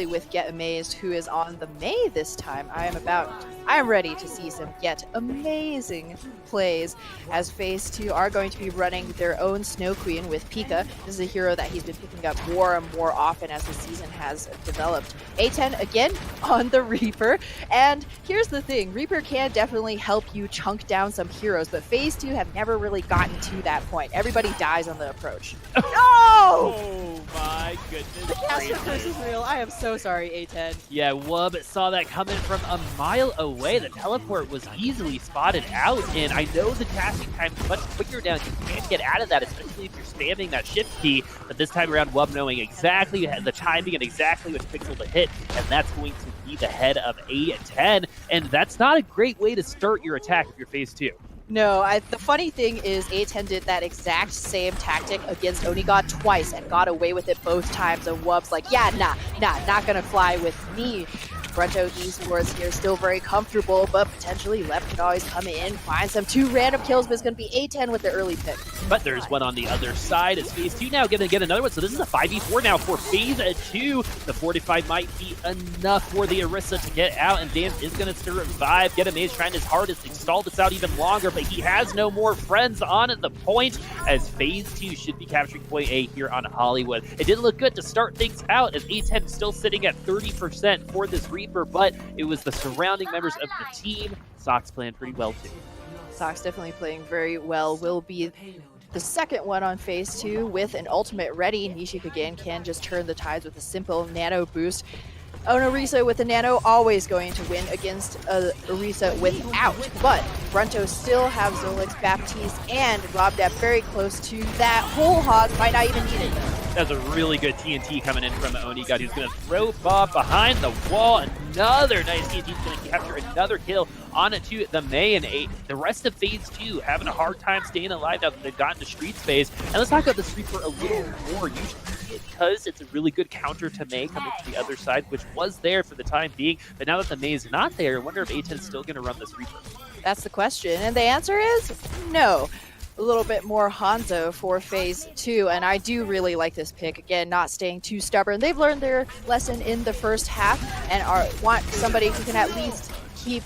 with Get Amazed, who is on the May this time. I am ready to see some Get Amazing plays, as FaZe 2 are going to be running their own Snow Queen with Pika. This is a hero that he's been picking up more and more often as the season has developed. A10 again on the Reaper, and here's the thing, Reaper can definitely help you chunk down some heroes, but FaZe 2 have never really gotten to that point. Everybody dies on the approach. No! Oh my goodness. The caster curse is real. I am so sorry, A10. Yeah, Wub saw that coming from a mile away. The teleport was easily spotted out, and I know the casting time is much quicker now. You can't get out of that, especially if you're spamming that shift key. But this time around, Wub knowing exactly the timing and exactly which pixel to hit, and that's going to be the head of A10. And that's not a great way to start your attack if you're FaZe 2. No, the funny thing is A10 did that exact same tactic against Onigod twice and got away with it both times, and Wub's like, yeah, not gonna fly with me. GRUNTo Esports here, still very comfortable, but potentially Lep could always come in, find some 2 random kills, but it's going to be A10 with the early pick. But there's one on the other side as FaZe 2 now going to get another one, so this is a 5v4 now for FaZe 2. The 45 might be enough for the Orisa to get out, and Dan is going to survive. Get Amazed trying his hardest to stall this out even longer, but he has no more friends on the point, as FaZe 2 should be capturing point A here on Hollywood. It didn't look good to start things out, as A10 still sitting at 30% for this Reaper, but it was the surrounding members of the team. Sox playing pretty well too. Sox definitely playing very well. Will be the second one on FaZe 2 with an ultimate ready. Nishik again can just turn the tides with a simple nano boost. Orisa with the nano always going to win against Orisa without, but GRUNTo still have Zolix, Baptiste, and Robdap very close to that. Whole hog might not even need it. That's a really good TNT coming in from Onigod, who's going to throw Bob behind the wall. Another nice TNT is going to capture another kill on it to the May and 8. The rest of FaZe 2 having a hard time staying alive now that they've gotten to Streets phase. And let's talk about this Reaper a little more. Usually because it's a really good counter to May coming to the other side, which was there for the time being. But now that the May is not there, I wonder if A10 is still going to run this Reaper. That's the question. And the answer is no. A little bit more Hanzo for FaZe 2, and I do really like this pick. Again, not staying too stubborn. They've learned their lesson in the first half and want somebody who can at least keep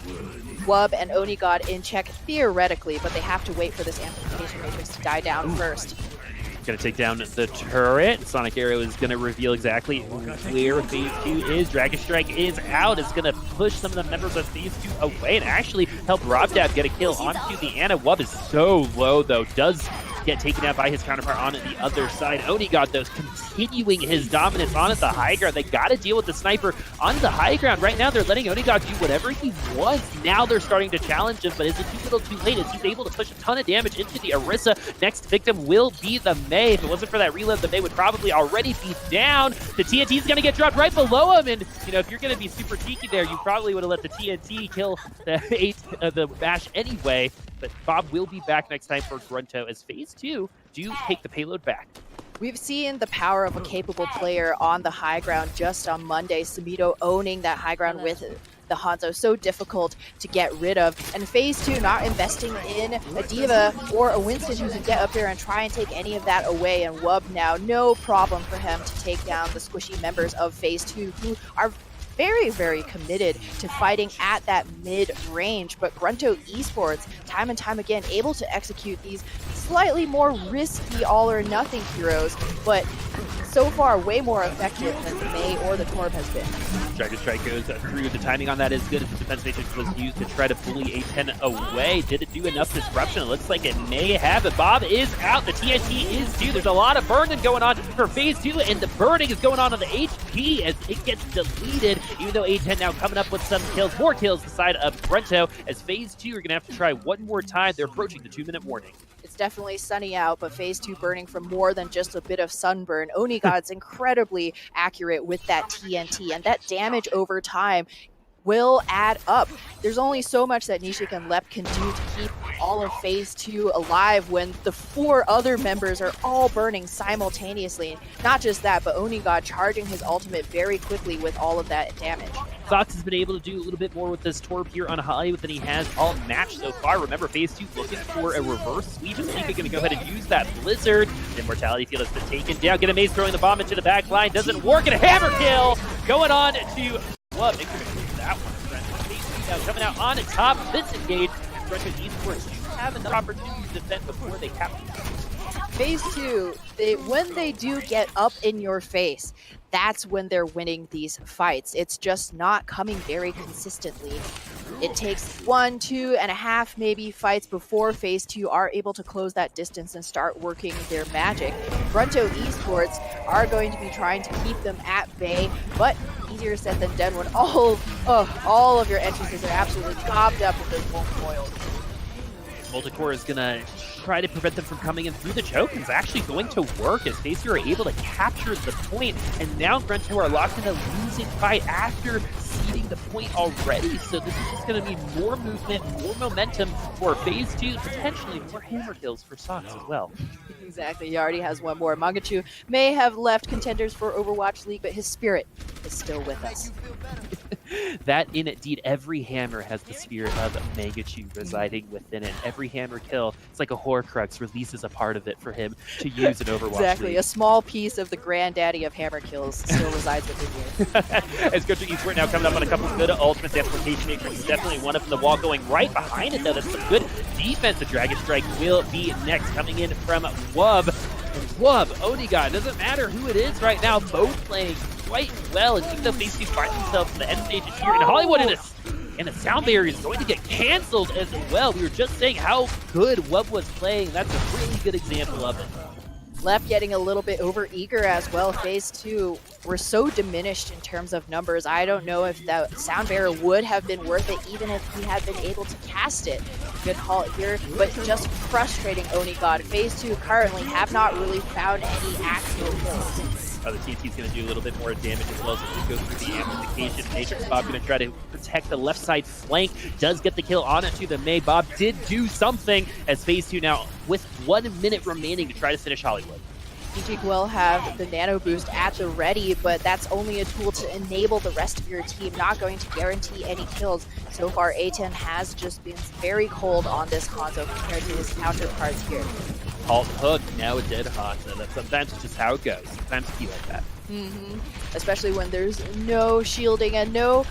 Wub and Onigod in check theoretically, but they have to wait for this amplification matrix to die down first. Going to take down the turret. Sonic Arrow is going to reveal exactly where FaZe 2 is. Dragon Strike is out. It's going to push some of the members of FaZe 2 away and actually help Robdab get a kill onto the Ana. Wub is so low, though. Does get taken out by his counterpart on the other side. Onigod, though, continuing his dominance on the high ground. They got to deal with the sniper on the high ground. Right now, they're letting Onigod do whatever he wants. Now they're starting to challenge him, but is it too little too late? Is he's able to push a ton of damage into the Orisa? Next victim will be the May. If it wasn't for that reload, the May would probably already be down. The TNT is going to get dropped right below him, and you know, if you're going to be super cheeky there, you probably would have let the TNT kill the Bash anyway. But Bob will be back next time for GRUNTo as FaZe 2 do take the payload back. We've seen the power of a capable player on the high ground just on Monday. Samito owning that high ground with the Hanzo, so difficult to get rid of. And FaZe 2 not investing in a D.Va or a Winston who can get up there and try and take any of that away. And Wub now, no problem for him to take down the squishy members of FaZe 2 who are very, very committed to fighting at that mid-range, but GRUNTo Esports, time and time again, able to execute these slightly more risky all-or-nothing heroes, but so far way more effective than the May or the Torb has been. Dragon Strike goes through. The timing on that is good. The defense matrix was used to try to bully A10 away. Did it do enough disruption? It looks like it may have, but Bob is out. The TNT is due. There's a lot of burning going on for FaZe 2, and the burning is going on the HP as it gets deleted, even though A10 now coming up with some kills, more kills the side of GRUNTo, as FaZe 2 are going to have to try one more time. They're approaching the 2-minute warning. It's definitely sunny out, but FaZe 2 burning from more than just a bit of sunburn. Onigod's incredibly accurate with that TNT, and that damage over time will add up. There's only so much that Nishik and Lep can do to keep all of FaZe 2 alive when the 4 other members are all burning simultaneously. Not just that, but Onigod charging his ultimate very quickly with all of that damage. Sox has been able to do a little bit more with this Torb here on Hollywood than he has all match so far. Remember, phase 2 looking for a reverse sweep. I think they're going to go ahead and use that Blizzard. The Immortality Field has been taken down. Get a Maze throwing the bomb into the back line. Doesn't work. And a hammer kill going on to Love. That one. Now coming out on top of this engage. GRUNTo Esports do have another opportunity to defend before they capture. Phase 2, when they do get up in your face, that's when they're winning these fights. It's just not coming very consistently. It takes 1, 2.5 maybe fights before phase 2 are able to close that distance and start working their magic. GRUNTo Esports are going to be trying to keep them at bay, but easier said than done when all of your entrances are absolutely gobbled up with those molten coils. Multicore is going to try to prevent them from coming in through the choke, and it's actually going to work as phase 2 are able to capture the point, and now GRUNTo are locked in a losing fight after ceding the point already. So this is just going to be more movement, more momentum for phase 2, potentially more hammer kills for Sox as well. Exactly, he already has one more. Mangachu may have left Contenders for Overwatch League, but his spirit is still with us. That indeed, every hammer has the spirit of Mangachu residing within it. Every hammer kill, it's like a Horcrux, releases a part of it for him to use in Overwatch. Exactly, League. a small piece of the granddaddy of hammer kills still resides within you. As GRUNTo Esports now coming up on a couple of good ultimates. Amplification Matrix is definitely one of them. The wall going right behind it, though. That's some good defense. The Dragon Strike will be next, coming in from Wub. Wub, Onigod, doesn't matter who it is right now, both playing quite well, and even though phase 2 find themselves in the end stages here in Hollywood, and the sound barrier is going to get canceled as well. We were just saying how good Wub was playing. That's a really good example of it. Left getting a little bit over-eager as well. Phase 2 were so diminished in terms of numbers. I don't know if that sound barrier would have been worth it even if he had been able to cast it. Good halt here, but just frustrating Onigod. Phase 2 currently have not really found any actual kills. The TT's going to do a little bit more damage as well, so he goes through the amplification. Matrix Bob going to try to protect the left side flank. Does get the kill on it to the May. Bob did do something as phase 2 now with 1 minute remaining to try to finish Hollywood. EG will have the nano boost at the ready, but that's only a tool to enable the rest of your team, not going to guarantee any kills. So far, A10 has just been very cold on this Hanzo compared to his counterparts here. Halt hook, now a dead Hanzo. That's sometimes just how it goes. Sometimes it be like that. Especially when there's no shielding and no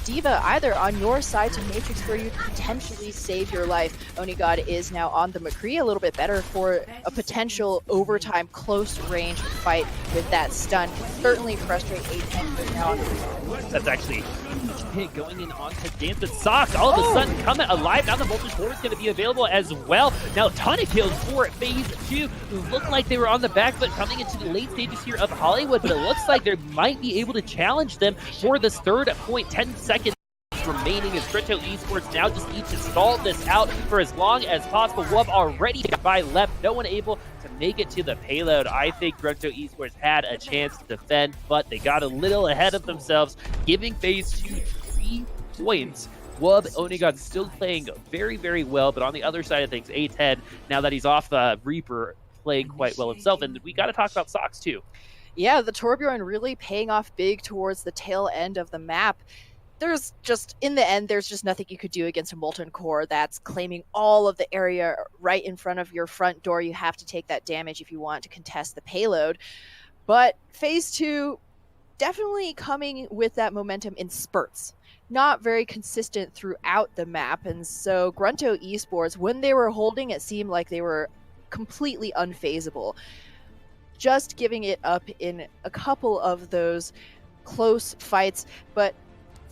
Diva either on your side to Matrix where you potentially save your life. Onigod is now on the McCree, a little bit better for a potential overtime close range fight with that stun. Can certainly frustrate A10 right now on the side. That's actually a huge hit going in onto Dance with Sox. All of a sudden coming alive. Now the Voltage Horde is going to be available as well. Now a ton of kills for phase 2 who looked like they were on the back foot coming into the late stages here of Hollywood, but it looks like they might be able to challenge them for this third point. 10 seconds remaining as GRUNTo Esports now just need to stall this out for as long as possible. Wub already by left, no one able to make it to the payload. I think GRUNTo Esports had a chance to defend, but they got a little ahead of themselves, giving phase 2 3 points. Wub, Onigod still playing very, very well, but on the other side of things, A10, now that he's off the Reaper, playing quite well himself. And we got to talk about Sox too. Yeah, the Torbjorn really paying off big towards the tail end of the map. There's just, in the end, there's just nothing you could do against a Molten Core that's claiming all of the area right in front of your front door. You have to take that damage if you want to contest the payload. But phase 2, definitely coming with that momentum in spurts. Not very consistent throughout the map. And so GRUNTo Esports, when they were holding, it seemed like they were completely unfazable. Just giving it up in a couple of those close fights, but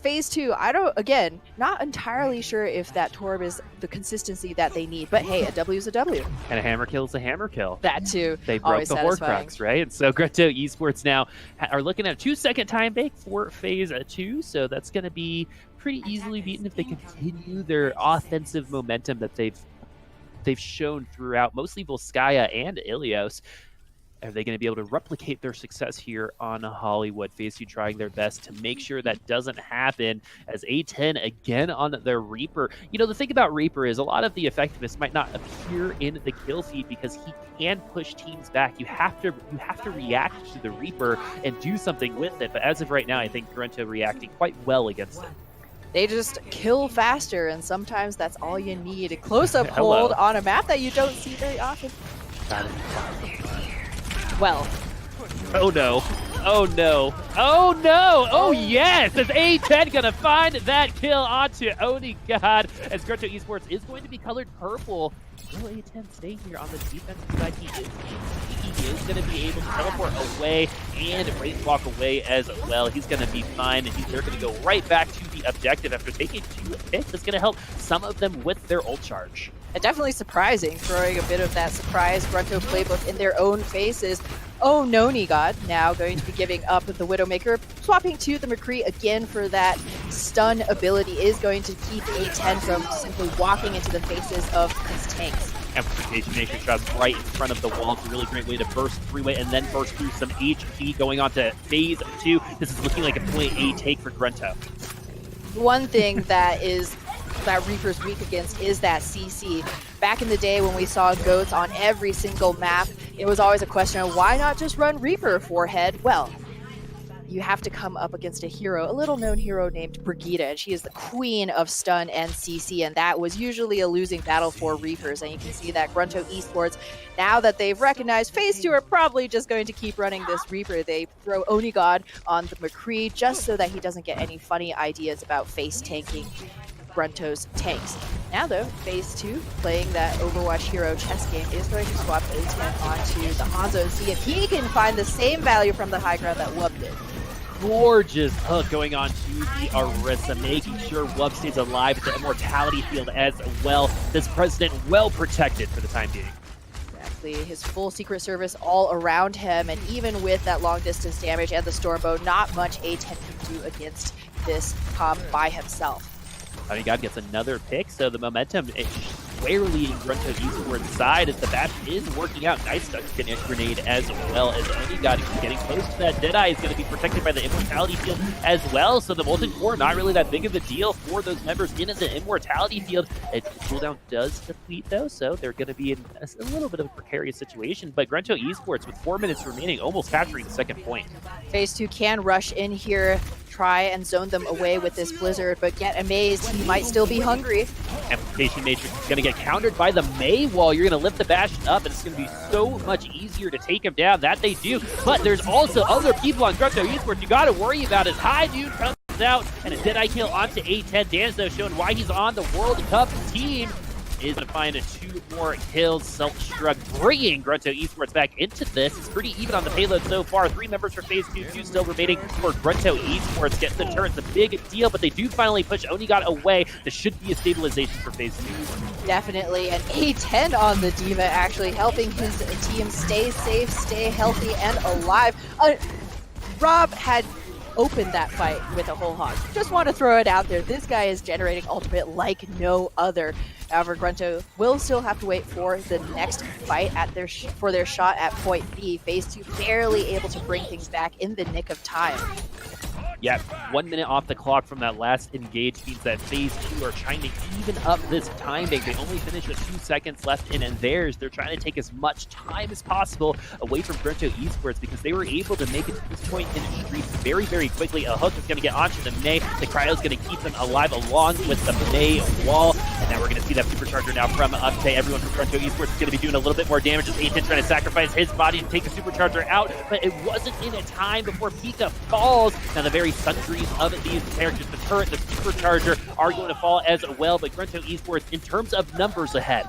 phase 2, again, not entirely sure if that Torb is the consistency that they need, but hey, a W is a W. And a hammer kill is a hammer kill. That too. They broke the Horcrux, right? And so GRUNTo Esports now are looking at a 2-second time bake for phase 2, so that's going to be pretty easily beaten if they continue their offensive momentum that they've shown throughout, mostly Volskaya and Ilios. Are they going to be able to replicate their success here on Hollywood? FaZe 2 trying their best to make sure that doesn't happen as A10 again on their Reaper. You know, the thing about Reaper is a lot of the effectiveness might not appear in the kill feed because he can push teams back. You have to react to the Reaper and do something with it. But as of right now, I think GRUNTo reacting quite well against it. They just kill faster, and sometimes that's all you need. A close-up hold on a map that you don't see very often. Well. Oh no. Oh no. Oh no. Oh yes. Is A10 gonna find that kill onto Oni God as GRUNTo Esports is going to be colored purple. Will A10 stay here on the defensive side? He is going to be able to teleport away and race walk away as well. He's going to be fine. They're going to go right back to the objective after taking 2 hits. It's going to help some of them with their ult charge. And definitely surprising, throwing a bit of that surprise GRUNTo playbook in their own faces. Oh, Noni God now going to be giving up the Widowmaker, swapping to the McCree again for that stun ability is going to keep A10 from simply walking into the faces of his tanks. Amplification Nation shot right in front of the wall. It's a really great way to burst 3-way and then burst through some HP going on to phase 2. This is looking like a point A take for GRUNTo. One thing that Reaper's weak against is that CC. Back in the day when we saw goats on every single map, it was always a question of why not just run Reaper forehead? Well, you have to come up against a hero, a little-known hero named Brigitte, and she is the queen of stun and CC, and that was usually a losing battle for Reapers. And you can see that GRUNTo Esports, now that they've recognized FaZe 2 are probably just going to keep running this Reaper, they throw Oni God on the McCree just so that he doesn't get any funny ideas about face tanking GRUNTo's tanks. Now though, FaZe 2, playing that Overwatch hero chess game, is going to swap A10 onto the Hanzo and see if he can find the same value from the high ground that Wub did. Gorgeous hook going on to the Arissa, making sure Wub stays alive at the immortality field as well. This president well protected for the time being. Exactly, his full secret service all around him, and even with that long distance damage and the Stormbow, not much A10 can do against this comp by himself. Oni God gets another pick, so the momentum is squarely in GRUNTo Esports side as the Bash is working out. Nice stuck grenade as well as Oni God getting close to that Deadeye is going to be protected by the immortality field as well. So the Molten Core not really that big of a deal for those members in the immortality field. The cooldown does deplete though, so they're going to be in a little bit of a precarious situation. But GRUNTo Esports with 4 minutes remaining, almost capturing the second point. FaZe 2 can rush in here, try and zone them away with this Blizzard, but get amazed, he might still be hungry. Amplification Matrix is going to get countered by the Mei wall. You're going to lift the Bash up, and it's going to be so much easier to take him down. That they do, but there's also other people on GRUNTo Esports you got to worry about as High Dude comes out, and a Deadeye kill onto A10. Danzo showing why he's on the World Cup team. Is going to find 2 more kills. Self-Shrug bringing GRUNTo Esports back into this. It's pretty even on the payload so far. 3 members for FaZe 2, 2 still remaining for GRUNTo Esports. Get the turn. It's a big deal, but they do finally push Oni God away. This should be a stabilization for FaZe 2. Definitely, and A10 on the Diva actually helping his team stay safe, stay healthy, and alive. Rob had opened that fight with a whole hog. Just want to throw it out there. This guy is generating ultimate like no other. However, GRUNTo will still have to wait for the next fight at for their shot at point B. FaZe 2 barely able to bring things back in the nick of time. Yeah, 1 minute off the clock from that last engage means that FaZe 2 are trying to even up this timing. They only finish with 2 seconds left in, and theirs, they're trying to take as much time as possible away from GRUNTo Esports because they were able to make it to this point in the streets very, very quickly. A hook is going to get onto the Mei. The Cryo is going to keep them alive along with the Mei wall, and now we're going to see that supercharger now from Uptay. Everyone from GRUNTo Esports is going to be doing a little bit more damage as A10 trying to sacrifice his body to take the supercharger out, but it wasn't in a time before Pika falls. Now the very sundries of these characters, the turret, the supercharger, are going to fall as well, but GRUNTo Esports in terms of numbers ahead.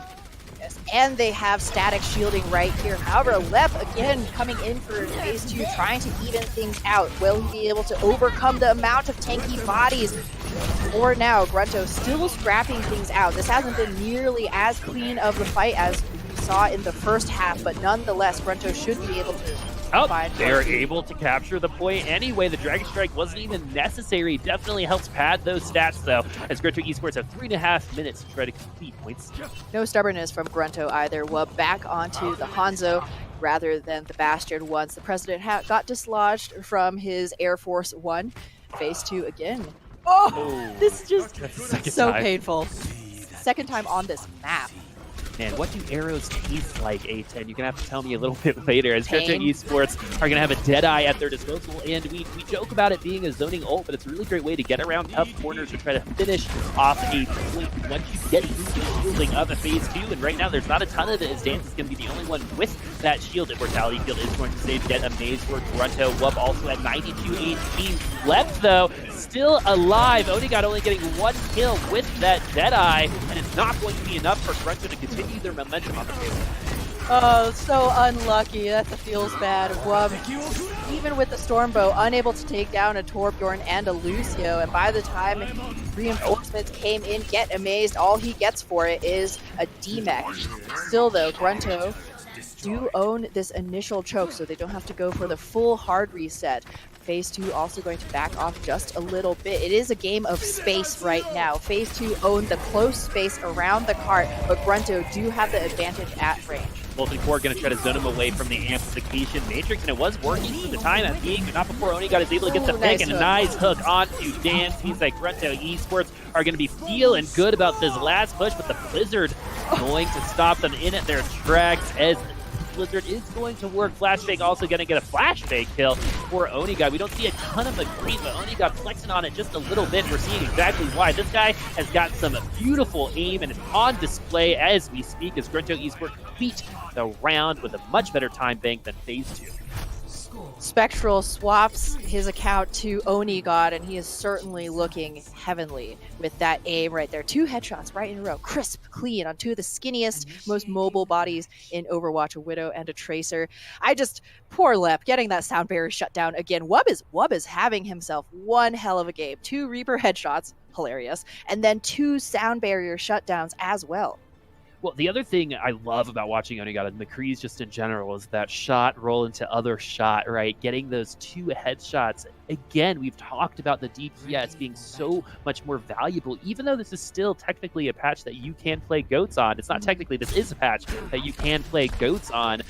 Yes, and they have static shielding right here. However, Lep again coming in for FaZe 2, trying to even things out. Will he be able to overcome the amount of tanky bodies? For now, GRUNTo still scrapping things out. This hasn't been nearly as clean of the fight as we saw in the first half, but nonetheless, GRUNTO should be able to they're able to capture the point anyway. The Dragon Strike wasn't even necessary. Definitely helps pad those stats, though, as GRUNTo Esports have 3.5 minutes to try to complete points. No stubbornness from GRUNTo either. Wub back onto the Hanzo. rather than the Bastard ones. The President got dislodged from his Air Force One. Phase 2 again. Oh, this is just so painful. Second time on this map. Man, what do arrows taste like, A10? You're going to have to tell me a little bit later, as GRUNTo Esports are going to have a Deadeye at their disposal, and we joke about it being a zoning ult, but it's a really great way to get around tough corners to try to finish off a point once you get through the shielding of a Phase 2, and right now there's not a ton of it, as Dance is going to be the only one with that shield. Immortality Field is going to save Get Amazed for GRUNTo. Wub also at 92 HP left, though, still alive. Onigod only getting one kill with that Deadeye, and it's not going to be enough for GRUNTo to continue their momentum on the field. Oh, so unlucky. That feels bad. Wub, even with the Stormbow, unable to take down a Torbjorn and a Lucio, and by the time reinforcements came in, Get Amazed, all he gets for it is a D-Mech. Still though, GRUNTo do own this initial choke, so they don't have to go for the full hard reset. Phase 2 also going to back off just a little bit. It is a game of space right now. Phase 2 own the close space around the cart, but GRUNTo do have the advantage at range. Molten Core going to try to zone him away from the amplification matrix, and it was working for the time at being, but not before Onigod is able to get the pick, and a nice hook onto Dance. Seems like GRUNTo Esports are going to be feeling good about this last push, but the Blizzard going to stop them in at their tracks, as Blizzard is going to work. Flashbang also going to get a flashbang kill for Onigod. We don't see a ton of McCree, but Onigod flexing on it just a little bit. We're seeing exactly why. This guy has got some beautiful aim, and it's on display as we speak, as GRUNTo Esports beat the round with a much better time bank than Phase 2. Spectral swaps his account to Onigod, and he is certainly looking heavenly with that aim right there. 2 headshots right in a row, crisp, clean, on 2 of the skinniest, most mobile bodies in Overwatch, a Widow and a Tracer. Poor Lep, getting that sound barrier shut down again. Wub is having himself one hell of a game. 2 Reaper headshots, hilarious, and then 2 sound barrier shutdowns as well. Well, the other thing I love about watching Onigod and McCree's just in general is that shot roll into other shot, right? Getting those 2 headshots. Again, we've talked about the DPS being so much more valuable, even though this is still technically a patch that you can play GOATs on. It's not technically, this is a patch that you can play GOATs on.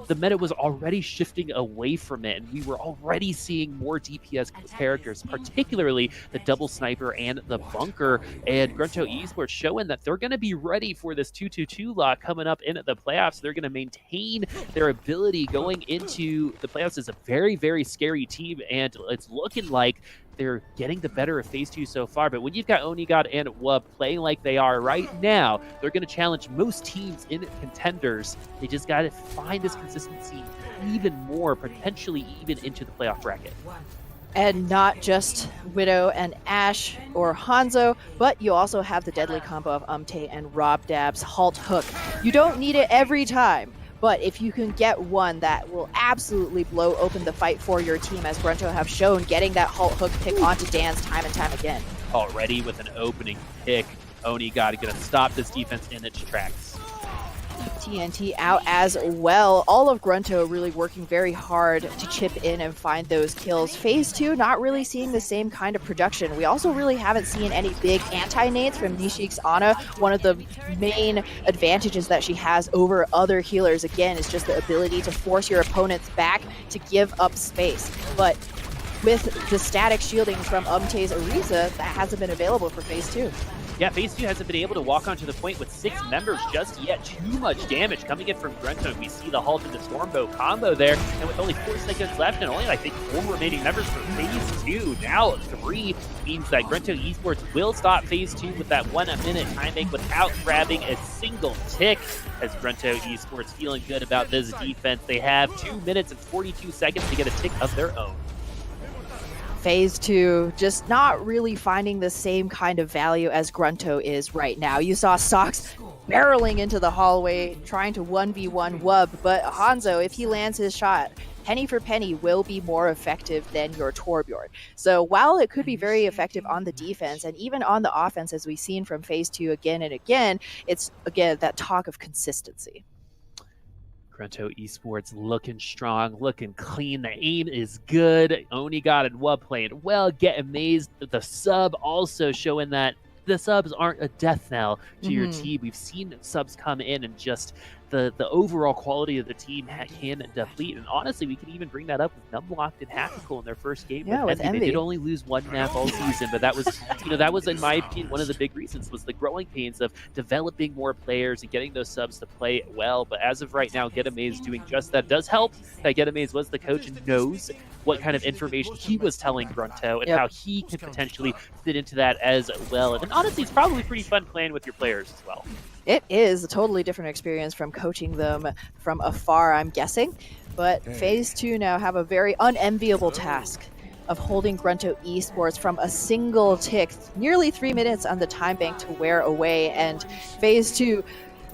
The meta was already shifting away from it, and we were already seeing more DPS characters, particularly the double sniper and the bunker, and GRUNTo Esports showing that they're going to be ready for this 2-2-2 lock coming up in the playoffs. They're going to maintain their ability going into the playoffs as a very, very scary team, and it's looking like they're getting the better of Phase 2 so far, but when you've got Onigod and Wub playing like they are right now, they're going to challenge most teams in Contenders. They just got to find this consistency even more, potentially even into the playoff bracket. And not just Widow and Ashe or Hanzo, but you also have the deadly combo of Umte and Robdab's Halt Hook. You don't need it every time, but if you can get one that will absolutely blow open the fight for your team, as GRUNTo have shown, getting that Halt Hook pick onto Dance time and time again. Already with an opening pick, Onigod going to stop this defense in its tracks. TNT out as well. All of GRUNTo really working very hard to chip in and find those kills. Phase 2, not really seeing the same kind of production. We also really haven't seen any big anti-nades from Nishik's Ana. One of the main advantages that she has over other healers, again, is just the ability to force your opponents back to give up space. But with the static shielding from Umte's Ariza, that hasn't been available for Phase 2. Yeah, Phase 2 hasn't been able to walk onto the point with 6 members just yet. Too much damage coming in from GRUNTo. We see the Halt and the Stormbow combo there, and with only 4 seconds left and only, I think, 4 remaining members for Phase 2. Now 3 means that GRUNTo Esports will stop Phase 2 with that 1 minute time bank without grabbing a single tick, as GRUNTo Esports feeling good about this defense. They have 2 minutes and 42 seconds to get a tick of their own. Phase 2 just not really finding the same kind of value as GRUNTo is right now. You saw Sox barreling into the hallway trying to 1v1 Wub, but Hanzo, if he lands his shot, penny for penny will be more effective than your Torbjorn. So while it could be very effective on the defense and even on the offense, as we've seen from Phase 2 again and again, it's again that talk of consistency. GRUNTo Esports looking strong, looking clean. The aim is good. Onigod and Wub playing well. Get Amazed. The sub also showing that the subs aren't a death knell to your team. We've seen subs come in and just the overall quality of the team can deplete. And honestly, we can even bring that up with Numlocked and Tactical in their first game. Yeah, with Envy. Evie. They did only lose one map all season, but that was, that was, in my opinion, one of the big reasons was the growing pains of developing more players and getting those subs to play well. But as of right now, Getame is doing just that. It does help that Getame was the coach and knows what kind of information he was telling GRUNTo and how he can potentially fit into that as well. And honestly, it's probably pretty fun playing with your players as well. It is a totally different experience from coaching them from afar, I'm guessing. But Phase 2 now have a very unenviable task of holding GRUNTo Esports from a single tick, nearly 3 minutes on the time bank to wear away. And Phase 2,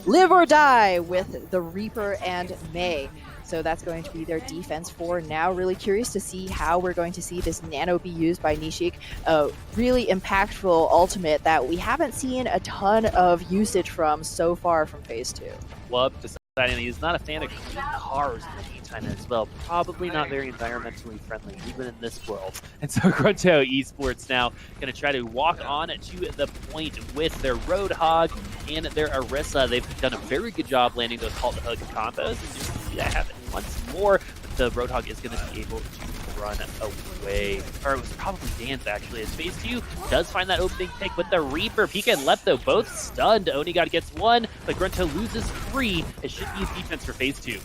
live or die with the Reaper and Mei. So that's going to be their defense for now. Really curious to see how we're going to see this Nano be used by Nishik. A really impactful ultimate that we haven't seen a ton of usage from so far from Phase 2. Love deciding he's not a fan of clean cars in the meantime as well. Probably not very environmentally friendly, even in this world. And so GRUNTo Esports now going to try to walk on to the point with their Roadhog and their Orisa. They've done a very good job landing those halt hug combos. And you can see that happen once more. But the Roadhog is going to be able to run away. Or it was probably Dance, actually, as Phase 2 does find that opening pick with the Reaper. Pika and Lepto both stunned. Onigod gets one, but GRUNTo loses 3. It should be his defense for Phase 2.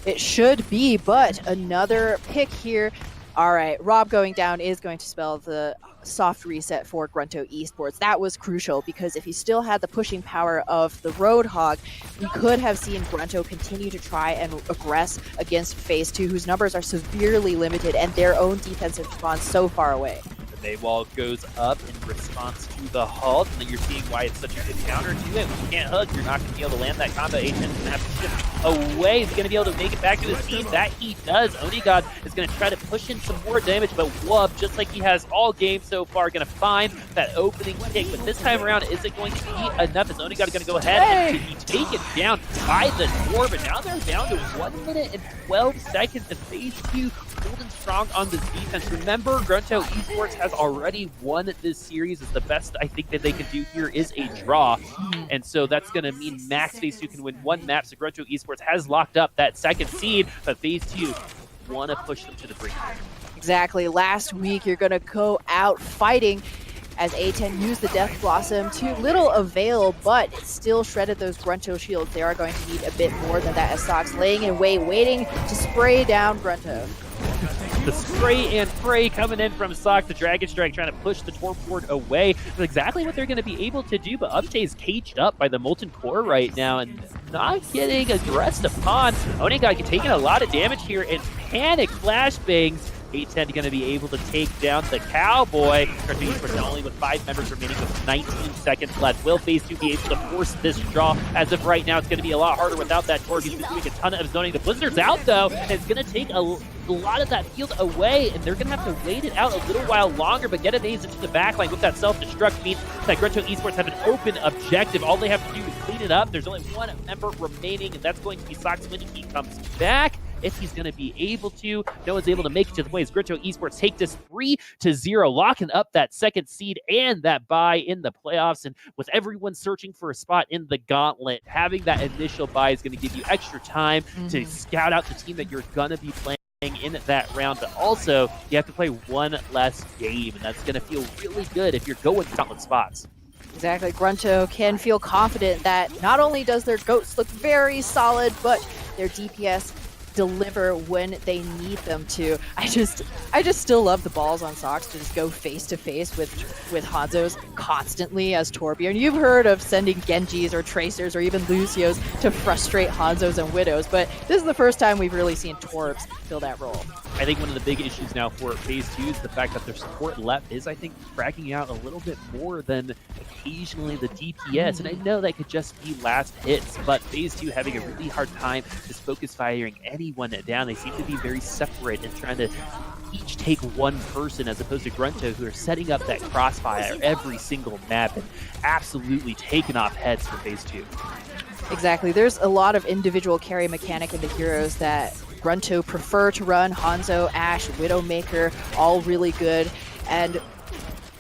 It should be, but another pick here. All right, Rob going down is going to spell the soft reset for GRUNTo Esports. That was crucial because if he still had the pushing power of the Roadhog, we could have seen GRUNTo continue to try and aggress against Phase 2, whose numbers are severely limited and their own defensive response so far away. The wall goes up in response to the halt, and then you're seeing why it's such a good counter to it. When you can't hug, you're not going to be able to land that combo. H10's going to have to shift away. He's going to be able to make it back to his team. That he does. Onigod is going to try to push in some more damage, but Wub, just like he has all game so far, going to find that opening pick. But this time around, is it going to be enough? Is Onigod going to go ahead and be taken down by the Torb? And now they're down to 1 minute and 12 seconds. And Phase 2 holding strong on this defense. Remember, GRUNTo Esports has already won this series. Is the best I think that they can do here is a draw. And so that's going to mean max Phase 2 can win 1 map. So GRUNTo Esports has locked up that second seed, but Phase 2 want to push them to the brink. Exactly. Last week, you're going to go out fighting as A10 used the Death Blossom to little avail, but still shredded those GRUNTo shields. They are going to need a bit more than that as Sox laying in wait, waiting to spray down GRUNTo. The spray and pray coming in from Sock. The Dragon Strike trying to push the Torp Ward away. That's exactly what they're going to be able to do, but Upshay is caged up by the Molten Core right now and not getting aggressed upon. Onigod taking a lot of damage here and panic flashbangs. A10 going to be able to take down the Cowboy. GRUNTo Esports not only with 5 members remaining with 19 seconds left. Will Phase 2 be able to force this draw? As of right now, it's going to be a lot harder without that Torg. He's been doing a ton of zoning. The Blizzard's out, though, and it's going to take a lot of that field away, and they're going to have to wait it out a little while longer, but get Evie into the backline with that self-destruct means that GRUNTo Esports have an open objective. All they have to do is clean it up. There's only 1 member remaining, and that's going to be Sox when he comes back. If he's going to be able to, no one's able to make it to the plays. GRUNTo Esports take this 3-0, locking up that second seed and that bye in the playoffs. And with everyone searching for a spot in the gauntlet, having that initial bye is going to give you extra time to scout out the team that you're going to be playing in that round, but also you have to play 1 less game, and that's going to feel really good if you're going gauntlet spots. Exactly. GRUNTo can feel confident that not only does their goats look very solid, but their DPS deliver when they need them to. I just still love the balls on Sox to just go face to face with Hanzos constantly as Torbjorn. You've heard of sending Genjis or Tracers or even Lucios to frustrate Hanzos and Widows, but this is the first time we've really seen Torbs fill that role. I think one of the big issues now for Phase 2 is the fact that their support left is, I think, fracking out a little bit more than occasionally the DPS. And I know that could just be last hits, but Phase 2 having a really hard time just focus firing anyone down. They seem to be very separate and trying to each take one person as opposed to GRUNTo, who are setting up that crossfire every single map and absolutely taking off heads for Phase 2. Exactly. There's a lot of individual carry mechanic in the heroes that GRUNTo prefer to run. Hanzo, Ashe, Widowmaker, all really good. And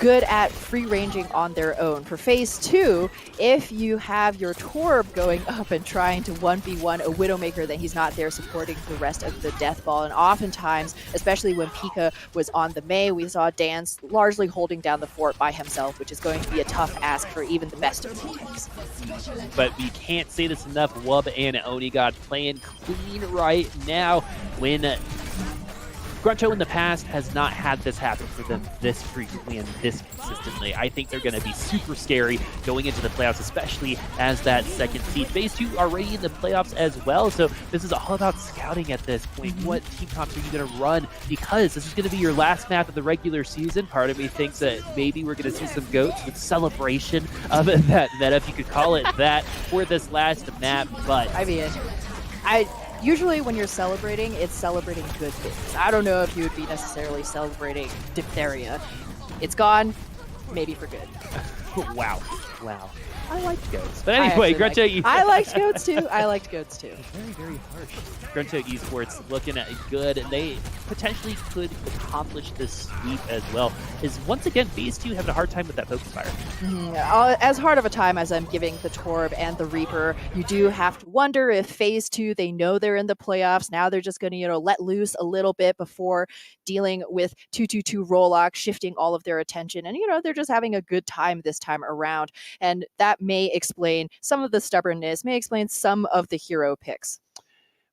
good at free-ranging on their own. For phase 2, if you have your Torb going up and trying to 1v1 a Widowmaker, then he's not there supporting the rest of the death ball. And oftentimes, especially when Pika was on the Mei, we saw Dance largely holding down the fort by himself, which is going to be a tough ask for even the best of teams. But we can't say this enough. Wub and Onigod playing clean right now when GRUNTo in the past has not had this happen for them this frequently and this consistently. I think they're going to be super scary going into the playoffs, especially as that second seed. Phase 2 already in the playoffs as well, so this is all about scouting at this point. What team comps are you going to run? Because this is going to be your last map of the regular season. Part of me thinks that maybe we're going to see some goats with celebration of that meta, if you could call it that, for this last map. But I mean, usually when you're celebrating, it's celebrating good things. I don't know if you would be necessarily celebrating diphtheria. It's gone, maybe for good. Wow. I liked goats. But anyway, GRUNTo I liked goats too. I liked goats too. Very, very harsh. GRUNTo Esports looking at good, and they potentially could accomplish this sweep as well. Is once again, phase 2 having a hard time with that Boopasaurus. As hard of a time as I'm giving the Torb and the Reaper, you do have to wonder if phase 2, they know they're in the playoffs. Now they're just going to, let loose a little bit before dealing with 2-2-2 Rollock, shifting all of their attention. And, they're just having a good time this time around. And that may explain some of the stubbornness, may explain some of the hero picks.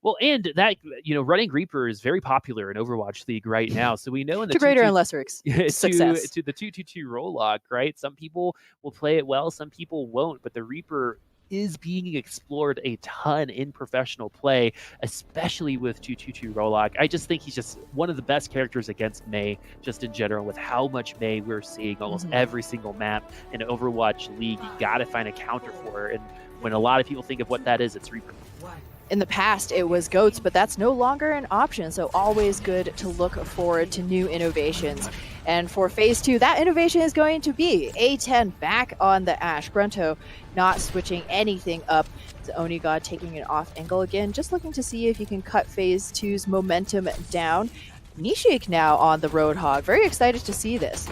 Well, and that, running Reaper is very popular in Overwatch League right now. So we know in the to greater and lesser success. To the 2-2-2 Rollock, right? Some people will play it well, some people won't, but the Reaper is being explored a ton in professional play, especially with 2-2-2 Rollock. I just think he's just one of the best characters against Mei, just in general, with how much Mei we're seeing almost every single map in Overwatch League. You got to find a counter for her, and when a lot of people think of what that is, it's Reaper. In the past, it was goats, but that's no longer an option, so always good to look forward to new innovations. And for phase 2, that innovation is going to be A10 back on the Ashe. GRUNTo not switching anything up. Onigod taking it off angle again, just looking to see if he can cut phase 2's momentum down. Nishik now on the Roadhog. Very excited to see this.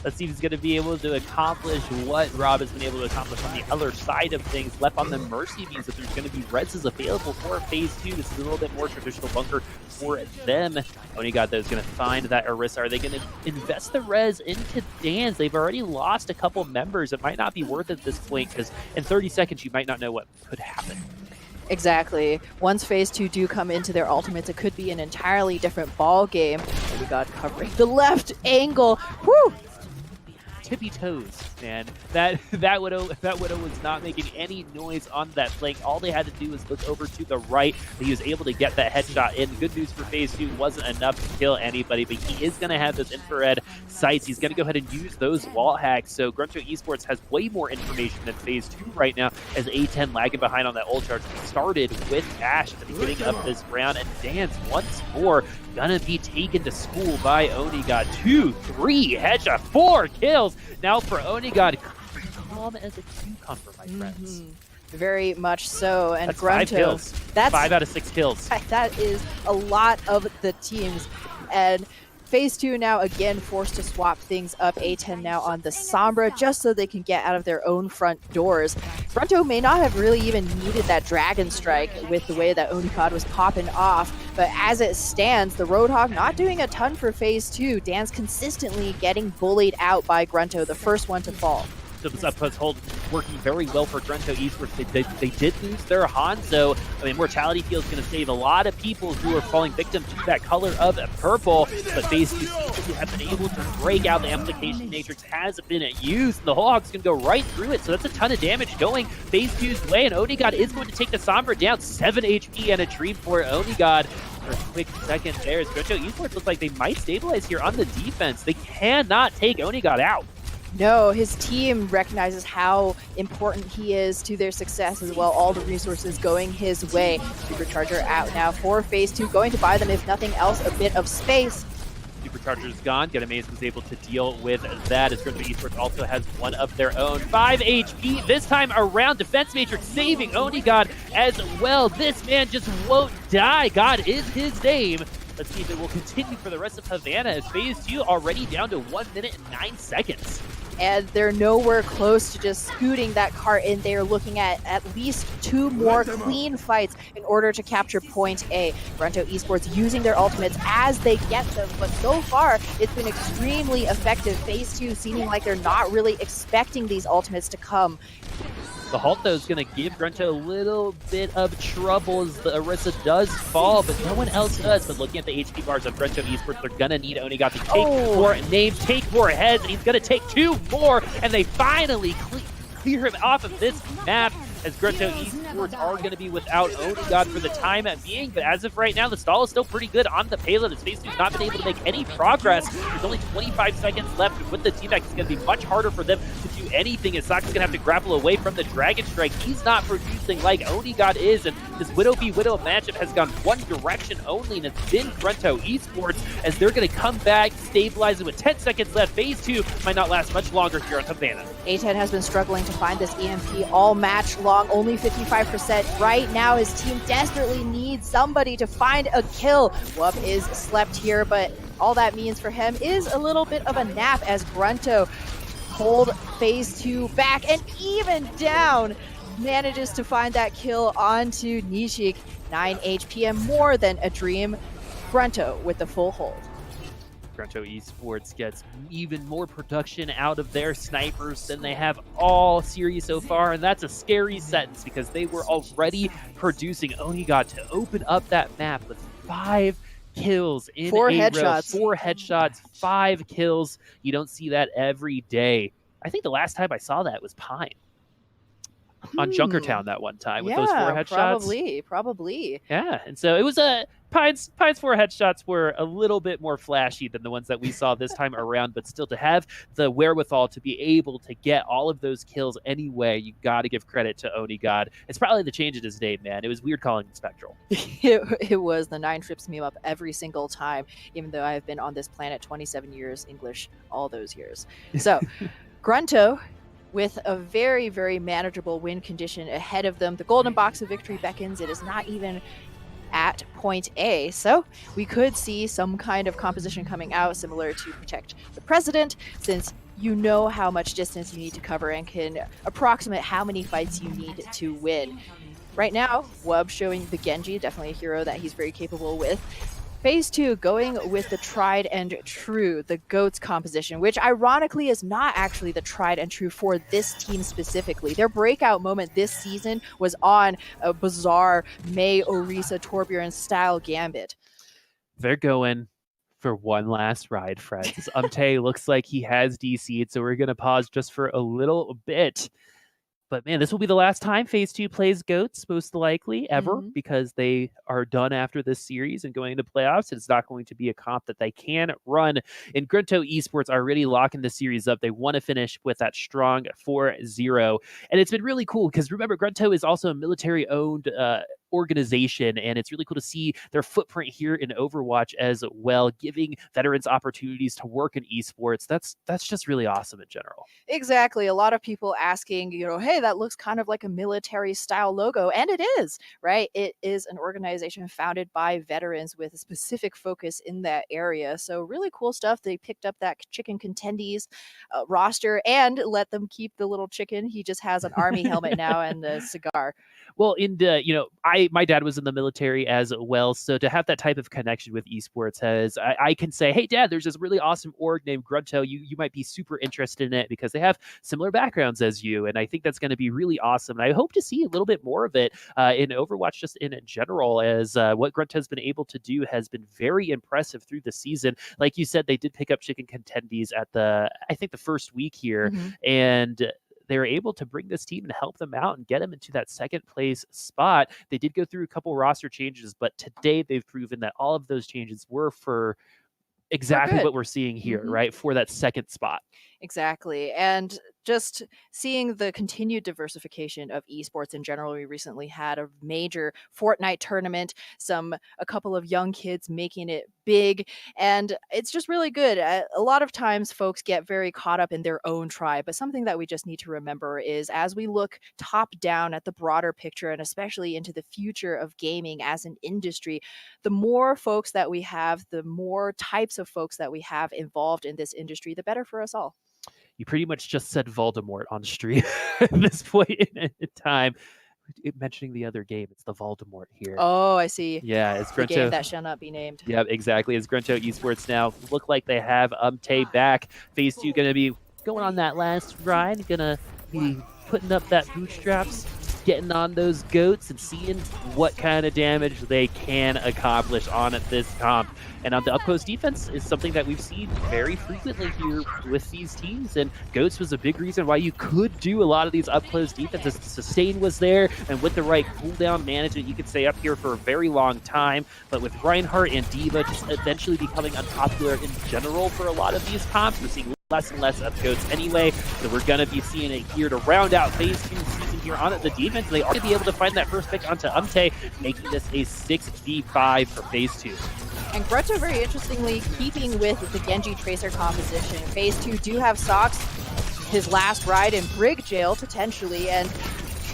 Let's see if he's going to be able to accomplish what Rob has been able to accomplish on the other side of things. Left on the Mercy means that there's going to be reses available for phase 2. This is a little bit more traditional bunker for them. Onigod, though, is going to find that Orisa. Are they going to invest the res into Dance? They've already lost a couple members. It might not be worth it at this point, because in 30 seconds, you might not know what could happen. Exactly. Once phase 2 do come into their ultimates, it could be an entirely different ball game. Onigod covering the left angle. Whew! Tippy toes, man. That Widow was not making any noise on that flank. All they had to do was look over to the right. He was able to get that headshot in. Good news for phase 2, wasn't enough to kill anybody, but he is going to have those infrared sights. He's going to go ahead and use those wall hacks. So GRUNTo Esports has way more information than phase 2 right now, as A10 lagging behind on that ult charge. Started with Ashe at the beginning of this round, and Dance once more gonna be taken to school by Onigod. 2, 3 headshot, 4 kills. Now for Onigod, calm as a cucumber, my friends. Very much so. And that's GRUNTo, 5 kills. That's 5 out of 6 kills. That is a lot of the teams. And phase 2 now again forced to swap things up. A10 now on the Sombra, just so they can get out of their own front doors. GRUNTo may not have really even needed that Dragon Strike with the way that Onigod was popping off, but as it stands, the Roadhog not doing a ton for phase 2. Dance consistently getting bullied out by GRUNTo, the first one to fall. So this up-post hold working very well for GRUNTo Esports. They did lose their Hanzo. I mean, Mortality Field is going to save a lot of people who are falling victim to that color of purple. But phase 2 have been able to break out. The Amplification Matrix has been used, and the whole Hog's going to go right through it. So that's a ton of damage going phase 2's way, and Onigod is going to take the Sombra down. 7 HP and a dream for Onigod. For a quick second there, as GRUNTo Esports looks like they might stabilize here on the defense. They cannot take Onigod out. No, his team recognizes how important he is to their success as well. All the resources going his way. Supercharger out now for phase 2, going to buy them, if nothing else, a bit of space. Supercharger's gone. Getamaze was able to deal with that, as GRUNTo Esports also has one of their own. 5 HP this time around. Defense Matrix saving Onigod as well. This man just won't die. God is his name. Let's see if it will continue for the rest of Havana as phase 2 already down to 1 minute and 9 seconds. And they're nowhere close to just scooting that cart in. They are looking at least 2 more clean fights in order to capture point A. GRUNTo Esports using their ultimates as they get them, but so far it's been extremely effective. Phase 2 seeming like they're not really expecting these ultimates to come. The halt, though, is going to give GRUNTo a little bit of trouble as the Orisa does fall, but no one else does. But looking at the HP bars of GRUNTo Esports, they're going to need Onigod to take more names, take more heads, and he's going to take 2 more, and they finally clear him off of this map, as GRUNTo Esports are going to be without Onigod for the time being. But as of right now, the stall is still pretty good on the payload, as phase 2 has not been able to make any progress. There's only 25 seconds left, and with the team deck, it's going to be much harder for them to do anything, as Sokka's going to have to grapple away from the Dragon Strike. He's not producing like Onigod is, and this Widow v Widow matchup has gone one direction only, and it's been GRUNTo Esports, as they're going to come back, stabilize it with 10 seconds left. Phase 2 might not last much longer here on Havana. A10 has been struggling to find this EMP all match long, only 55%. Right now, his team desperately needs somebody to find a kill. Wub is slept here, but all that means for him is a little bit of a nap, as GRUNTo hold phase 2 back and even down, manages to find that kill onto Nishik. 9 HP and more than a dream. GRUNTo with the full hold. GRUNTo Esports gets even more production out of their snipers than they have all series so far, and that's a scary sentence because they were already producing Onigod to open up that map with 5 kills in 4 a headshots. row. 4 headshots, 5 kills. You don't see that every day. I think the last time I saw that was Pine on Junkertown that one time with those 4 headshots. Probably. Yeah, and so it was Pine's 4 headshots were a little bit more flashy than the ones that we saw this time around, but still to have the wherewithal to be able to get all of those kills anyway, you got to give credit to Onigod. It's probably the change in his name, man. It was weird calling him Spectral. It was. The 9 trips me up every single time, even though I have been on this planet 27 years, English all those years. So, GRUNTo with a very, very manageable win condition ahead of them. The golden box of victory beckons. It is not even at point A, so we could see some kind of composition coming out similar to Protect the President, since you know how much distance you need to cover and can approximate how many fights you need to win. Right now, Wub showing the Genji, definitely a hero that he's very capable with. Phase 2 going with the tried and true, the GOATS composition, which ironically is not actually the tried and true for this team specifically. Their breakout moment this season was on a bizarre Mei Orisa Torbjorn style gambit. They're going for one last ride, friends. Umte looks like he has DC'd, so we're going to pause just for a little bit. But man, this will be the last time Phase 2 plays GOATS, most likely, ever, because they are done after this series and going into playoffs. It's not going to be a comp that they can run. And GRUNTo Esports are already locking the series up. They want to finish with that strong 4-0. And it's been really cool because remember, GRUNTo is also a military-owned organization, and it's really cool to see their footprint here in Overwatch as well, giving veterans opportunities to work in esports. That's just really awesome in general. Exactly. A lot of people asking, hey, that looks kind of like a military style logo, and it is, right? It is an organization founded by veterans with a specific focus in that area. So really cool stuff. They picked up that chicken contendees roster and let them keep the little chicken. He just has an army helmet now and a cigar. Well, my dad was in the military as well, so to have that type of connection with esports I can say, hey, Dad, there's this really awesome org named GRUNTo. You might be super interested in it because they have similar backgrounds as you, and I think that's going to be really awesome. And I hope to see a little bit more of it in Overwatch, just in general, as what GRUNTo has been able to do has been very impressive through the season. Like you said, they did pick up chicken contendees at the first week here, and they were able to bring this team and help them out and get them into that second place spot. They did go through a couple roster changes, but today they've proven that all of those changes were for exactly what we're seeing here, right? For that second spot. Exactly. And just seeing the continued diversification of esports in general. We recently had a major Fortnite tournament, a couple of young kids making it big, and it's just really good. A lot of times folks get very caught up in their own tribe, but something that we just need to remember is as we look top down at the broader picture and especially into the future of gaming as an industry, the more folks that we have, the more types of folks that we have involved in this industry, the better for us all. You pretty much just said Voldemort on stream at this point in time. Mentioning the other game, it's the Voldemort here. Oh, I see. Yeah, it's The game GRUNTo. that shall not be named. Yeah, exactly. It's GRUNTo Esports now. Look like they have Umte back. Phase 2 going to be going on that last ride. Going to be putting up that bootstraps, getting on those goats and seeing what kind of damage they can accomplish on this comp. And on the up-close defense is something that we've seen very frequently here with these teams. And Goats was a big reason why you could do a lot of these up-close defenses. The sustain was there, and with the right cooldown management, you could stay up here for a very long time. But with Reinhardt and D.Va just eventually becoming unpopular in general for a lot of these comps, we're seeing less and less of Goats anyway. So we're going to be seeing it here to round out Phase 2 season here on the defense. They are going to be able to find that first pick onto Umte, making this a 6v5 for Phase 2. And GRUNTo, very interestingly, keeping with the Genji Tracer composition. Phase 2 do have Sox, his last ride in Brig jail, potentially, and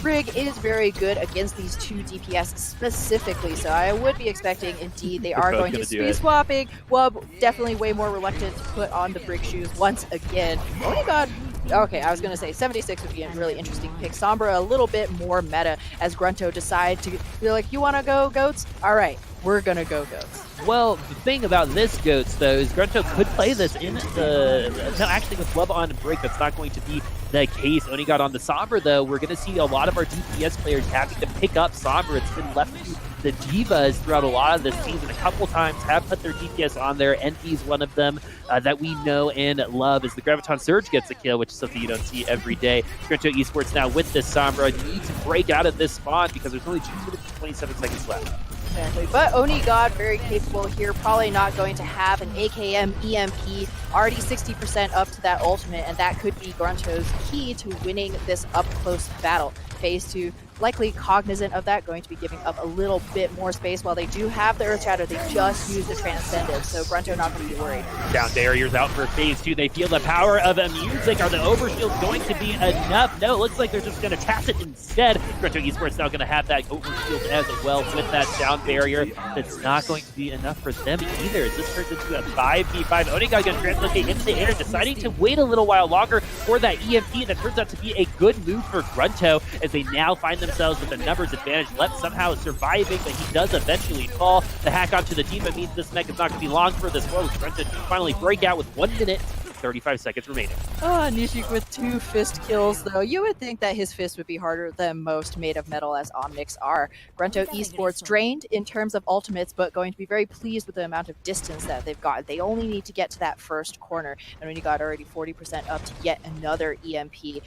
Brig is very good against these two DPS specifically, so I would be expecting, indeed, they are going to be swapping. Wub, definitely way more reluctant to put on the Brig shoes once again. Oh my god. Okay, I was going to say 76 would be a really interesting pick. Sombra a little bit more meta as GRUNTo decide to be like, you want to go Goats? All right, we're going to go Goats. Well, the thing about this Goats, though, is GRUNTo could play this in the... No, actually, with Wub on break, that's not going to be the case. Only got on the Sombra, though. We're going to see a lot of our DPS players having to pick up Sombra. It's been left to the Divas throughout a lot of this season. A couple times have put their DPS on there. Envy's one of them that we know and love as the Graviton Surge gets a kill, which is something you don't see every day. GRUNTo Esports now with this Sombra need to break out of this spawn because there's only 2 minutes and 27 seconds left. Exactly. But Oni God, very capable here, probably not going to have an AKM EMP, already 60% up to that ultimate, and that could be GRUNTo's key to winning this up-close battle. Phase 2, likely cognizant of that, going to be giving up a little bit more space. While they do have the Earth Shadow, they just use the Transcendence, so GRUNTo not going to be worried. Down barriers out for Phase 2. They feel the power of a music. Are the overshields going to be enough? No, it looks like they're just going to tap it instead. GRUNTo Esports now going to have that overshield as well with that down barrier. That's not going to be enough for them either. This turns into a 5v5. Onigad going to translocate into the air, deciding to wait a little while longer for that EMP. That turns out to be a good move for GRUNTo as they now find themselves with a numbers advantage. Left somehow surviving, but he does eventually fall. The hack onto the D.Va means this mech is not going to be long for this world. GRUNTo finally break out with 1 minute, 35 seconds remaining. Oh, Nishik with 2 fist kills, though. You would think that his fist would be harder than most made of metal as Omnics are. GRUNTo Esports drained in terms of ultimates, but going to be very pleased with the amount of distance that they've got. They only need to get to that first corner, and when you got already 40% up to yet another EMP,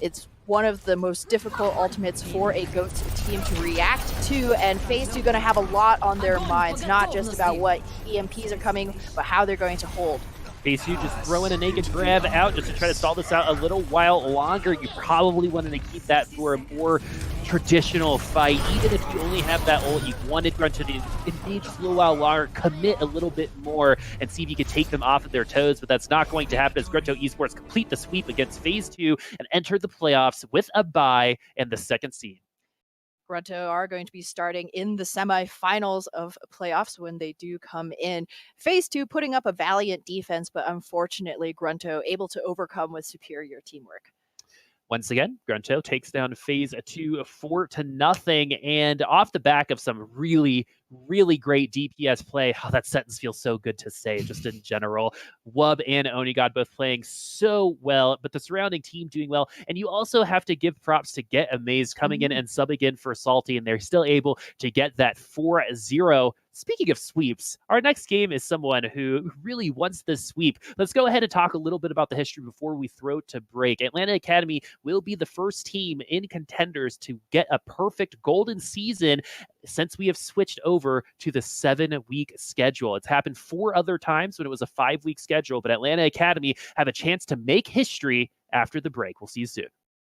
it's one of the most difficult ultimates for a Goats team to react to, and Phase 2 going to have a lot on their minds, not just about what EMPs are coming, but how they're going to hold. Phase 2 just throwing a naked grab out just to try to stall this out a little while longer. You probably wanted to keep that for a more traditional fight. Even if you only have that ult, you wanted GRUNTo to engage just a little while longer, commit a little bit more, and see if you could take them off of their toes, but that's not going to happen as GRUNTo Esports complete the sweep against Phase 2 and enter the playoffs with a bye and the second seed. GRUNTo are going to be starting in the semifinals of playoffs when they do come in. Phase 2 putting up a valiant defense, but unfortunately GRUNTo able to overcome with superior teamwork. Once again, GRUNTo takes down Phase 2 4-0, and off the back of some really great DPS play. Oh, that sentence feels so good to say just in general. Wub and Onigad both playing so well, but the surrounding team doing well. And you also have to give props to Get Amazed coming in and subbing in for Salty, and they're still able to get that 4-0. Speaking of sweeps, our next game is someone who really wants this sweep. Let's go ahead and talk a little bit about the history before we throw to break. Atlanta Academy will be the first team in Contenders to get a perfect golden season since we have switched over to the 7-week schedule. It's happened 4 other times when it was a 5-week schedule, but Atlanta Academy have a chance to make history after the break. We'll see you soon.